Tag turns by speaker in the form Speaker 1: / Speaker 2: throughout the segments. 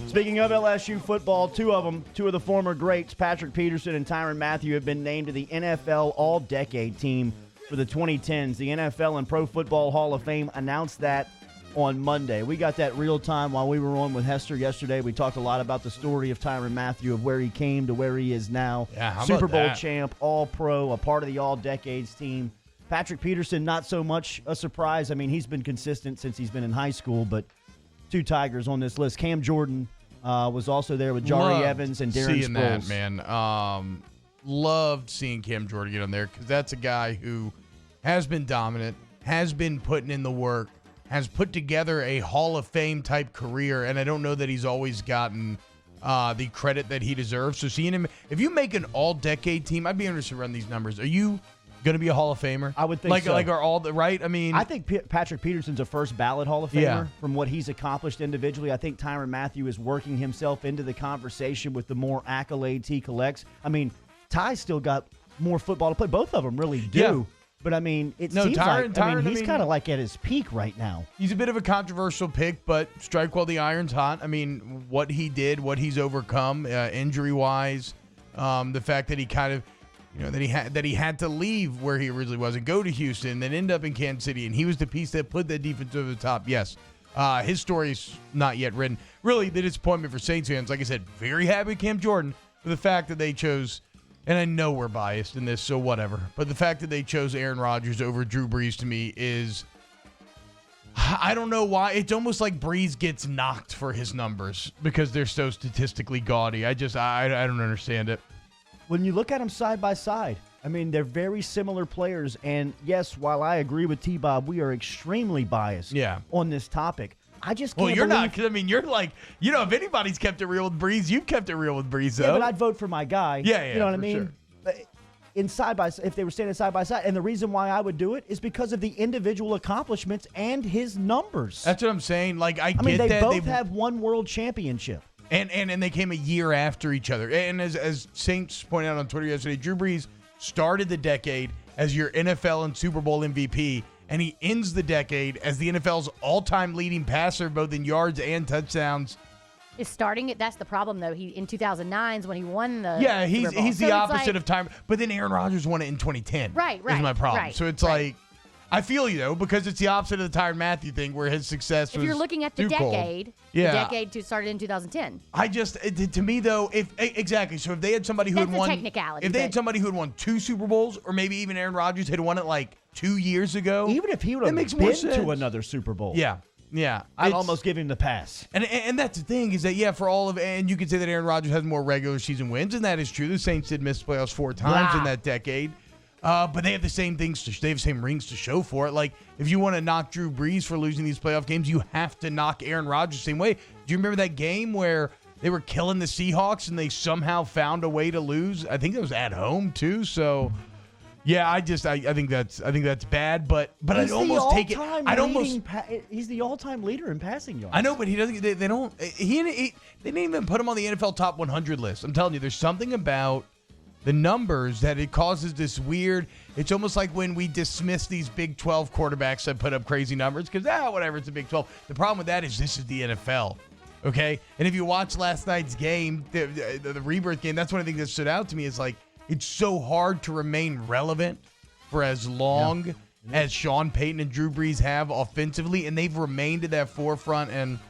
Speaker 1: Speaking of LSU football, two of the former greats, Patrick Peterson and Tyrann Mathieu, have been named to the NFL All-Decade Team for the 2010s. The NFL and Pro Football Hall of Fame announced that on Monday. We got that real time while we were on with Hester yesterday. We talked a lot about the story of Tyrann Mathieu, of where he came to where he is now.
Speaker 2: Yeah, how
Speaker 1: Super
Speaker 2: about
Speaker 1: Bowl
Speaker 2: that?
Speaker 1: champ, All-Pro, a part of the All-Decades team. Patrick Peterson, not so much a surprise. I mean, he's been consistent since he's been in high school, but two Tigers on this list. Cam Jordan was also there with Jahri Evans and Darren
Speaker 2: seeing
Speaker 1: Sproles.
Speaker 2: that, man. Loved seeing Cam Jordan get on there because that's a guy who has been dominant, has been putting in the work, has put together a Hall of Fame type career, and I don't know that he's always gotten the credit that he deserves. So seeing him, if you make an all-decade team, I'd be interested to run these numbers. Are you going to be a Hall of Famer?
Speaker 1: I would think so.
Speaker 2: Like are all the right? I mean,
Speaker 1: I think Patrick Peterson's a first ballot Hall of Famer from what he's accomplished individually. I think Tyrann Mathieu is working himself into the conversation with the more accolades he collects. I mean, Ty's still got more football to play. Both of them really do.
Speaker 2: Yeah.
Speaker 1: But, I mean, it
Speaker 2: No,
Speaker 1: seems
Speaker 2: Tyrann,
Speaker 1: he's kind of like at his peak right now.
Speaker 2: He's a bit of a controversial pick, but strike while the iron's hot. I mean, what he did, what he's overcome, injury-wise, the fact that he kind of, that he had to leave where he originally was and go to Houston, then end up in Kansas City, and he was the piece that put that defense over the top. Yes, his story's not yet written. Really, the disappointment for Saints fans, like I said, very happy with Cam Jordan for the fact that they chose. And I know we're biased in this, so whatever. But the fact that they chose Aaron Rodgers over Drew Brees to me is, I don't know why. It's almost like Brees gets knocked for his numbers because they're so statistically gaudy. I don't understand it.
Speaker 1: When you look at them side by side, I mean, they're very similar players. And yes, while I agree with T-Bob, we are extremely biased on this topic. I just can't
Speaker 2: you're not. I mean, you're like, if anybody's kept it real with Brees, you've kept it real with Brees, though.
Speaker 1: Yeah, but I'd vote for my guy.
Speaker 2: Yeah,
Speaker 1: you know what I mean?
Speaker 2: Sure.
Speaker 1: But if they were standing side by side, and the reason why I would do it is because of the individual accomplishments and his numbers.
Speaker 2: That's what I'm saying. Like, I
Speaker 1: mean,
Speaker 2: get
Speaker 1: they
Speaker 2: that.
Speaker 1: both have one world championship.
Speaker 2: And they came a year after each other. And as Saints pointed out on Twitter yesterday, Drew Brees started the decade as your NFL and Super Bowl MVP, and he ends the decade as the NFL's all-time leading passer, both in yards and touchdowns.
Speaker 3: Is starting it? That's the problem, though. He in 2009 is when he won the
Speaker 2: he's
Speaker 3: Super Bowl.
Speaker 2: the opposite of time. But then Aaron Rodgers won it in 2010.
Speaker 3: Right.
Speaker 2: Is my problem.
Speaker 3: Right,
Speaker 2: so it's like, I feel you, though, because it's the opposite of the Tyrann Mathieu thing where his success was
Speaker 3: if you're looking at the decade, the decade started in 2010.
Speaker 2: To me, though, exactly. So if they had somebody who
Speaker 3: That's
Speaker 2: had won,
Speaker 3: technicality,
Speaker 2: if they had somebody who had won 2 Super Bowls, or maybe even Aaron Rodgers had won it like 2 years ago,
Speaker 1: Even if he would have been to another Super Bowl.
Speaker 2: Yeah.
Speaker 1: I'd almost give him the pass.
Speaker 2: And that's the thing is that, for all of, and you could say that Aaron Rodgers has more regular season wins, and that is true. The Saints did miss the playoffs 4 times in that decade. But they have the same things. They have the same rings to show for it. Like, if you want to knock Drew Brees for losing these playoff games, you have to knock Aaron Rodgers the same way. Do you remember that game where they were killing the Seahawks and they somehow found a way to lose? I think it was at home too. So, I think that's bad. But I'd almost take it.
Speaker 1: He's the all-time leader in passing yards.
Speaker 2: I know, but he doesn't. They don't. They didn't even put him on the NFL top 100 list. I'm telling you, there's something about the numbers that it causes this weird. It's almost like when we dismiss these Big 12 quarterbacks that put up crazy numbers because whatever, it's a Big 12. The problem with that is this is the NFL, okay? And if you watch last night's game, the rebirth game, that's one of the things that stood out to me is like it's so hard to remain relevant for as long as Sean Payton and Drew Brees have offensively, and they've remained at that forefront. And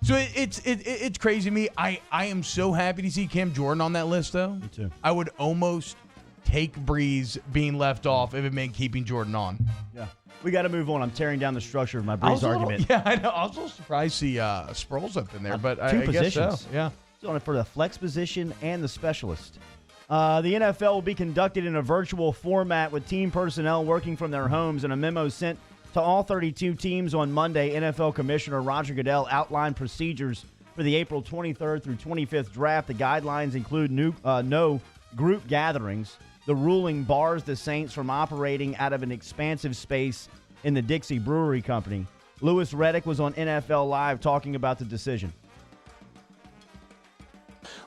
Speaker 2: so it's crazy to me. I am so happy to see Cam Jordan on that list, though.
Speaker 1: Me too.
Speaker 2: I would almost take Brees being left off if it meant keeping Jordan on.
Speaker 1: Yeah. We got to move on. I'm tearing down the structure of my Brees argument.
Speaker 2: I know. I was a little surprised to see Sproles up in there, but
Speaker 1: two
Speaker 2: I
Speaker 1: positions.
Speaker 2: guess so. Yeah.
Speaker 1: He's on it for the flex position and the specialist. The NFL will be conducted in a virtual format with team personnel working from their homes, and a memo sent to all 32 teams on Monday. NFL Commissioner Roger Goodell outlined procedures for the April 23rd through 25th draft. The guidelines include no group gatherings. The ruling bars the Saints from operating out of an expansive space in the Dixie Brewery Company. Louis Riddick was on NFL Live talking about the decision.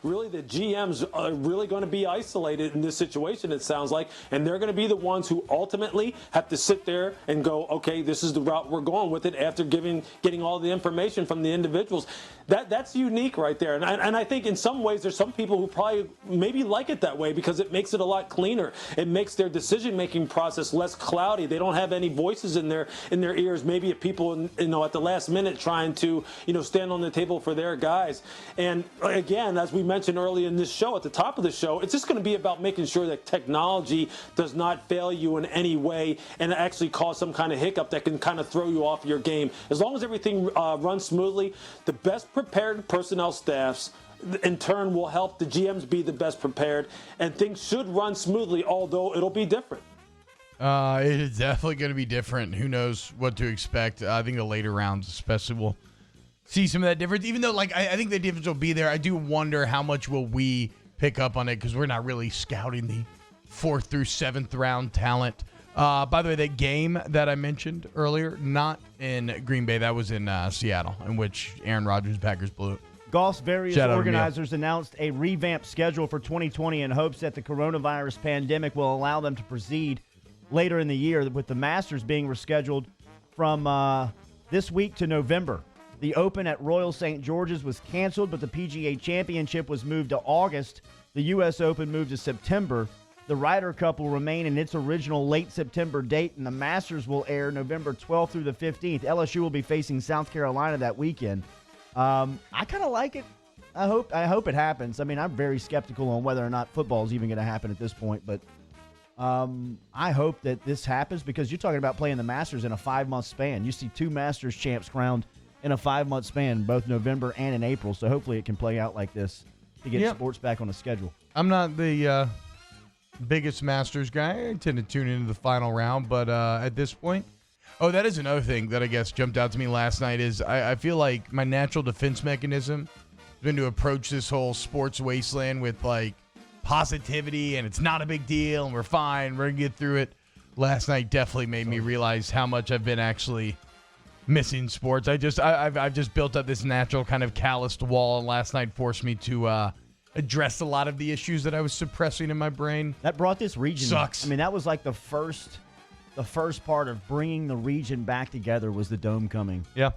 Speaker 4: really the GMs are really going to be isolated in this situation, it sounds like, and they're going to be the ones who ultimately have to sit there and go, okay, this is the route we're going with it after getting all the information from the individuals. That's unique right there. And I think in some ways there's some people who probably maybe like it that way because it makes it a lot cleaner. It makes their decision-making process less cloudy. They don't have any voices in their ears, maybe at people at the last minute trying to stand on the table for their guys. And again, as we mentioned earlier in this show, at the top of the show, it's just going to be about making sure that technology does not fail you in any way and actually cause some kind of hiccup that can kind of throw you off your game. As long as everything runs smoothly, the best prepared personnel staffs in turn will help the GMs be the best prepared, and things should run smoothly, although it'll be different.
Speaker 2: It is definitely going to be different. Who knows what to expect? I think the later rounds especially will see some of that difference. Even though, I think the difference will be there, I do wonder how much will we pick up on it because we're not really scouting the 4th through 7th round talent. By the way, that game that I mentioned earlier, not in Green Bay, that was in Seattle, in which Aaron Rodgers' Packers blew it.
Speaker 1: Golf's various organizers announced a revamped schedule for 2020 in hopes that the coronavirus pandemic will allow them to proceed later in the year, with the Masters being rescheduled from this week to November. The Open at Royal St. George's was canceled, but the PGA Championship was moved to August. The U.S. Open moved to September. The Ryder Cup will remain in its original late September date, and the Masters will air November 12th through the 15th. LSU will be facing South Carolina that weekend. I kind of like it. I hope it happens. I mean, I'm very skeptical on whether or not football is even going to happen at this point, but I hope that this happens because you're talking about playing the Masters in a 5-month span. You see 2 Masters champs crowned in a 5-month span, both November and in April. So hopefully it can play out like this to get sports back on the schedule.
Speaker 2: I'm not the biggest Masters guy. I tend to tune into the final round, but at this point, that is another thing that I guess jumped out to me last night is I feel like my natural defense mechanism has been to approach this whole sports wasteland with positivity and it's not a big deal and we're fine, we're gonna get through it. Last night definitely made me realize how much I've been actually missing sports. I've just built up this natural kind of calloused wall, and last night forced me to address a lot of the issues that I was suppressing in my brain.
Speaker 1: That brought this region.
Speaker 2: Sucks.
Speaker 1: I mean, that was like the first part of bringing the region back together was the dome coming.
Speaker 2: Yeah.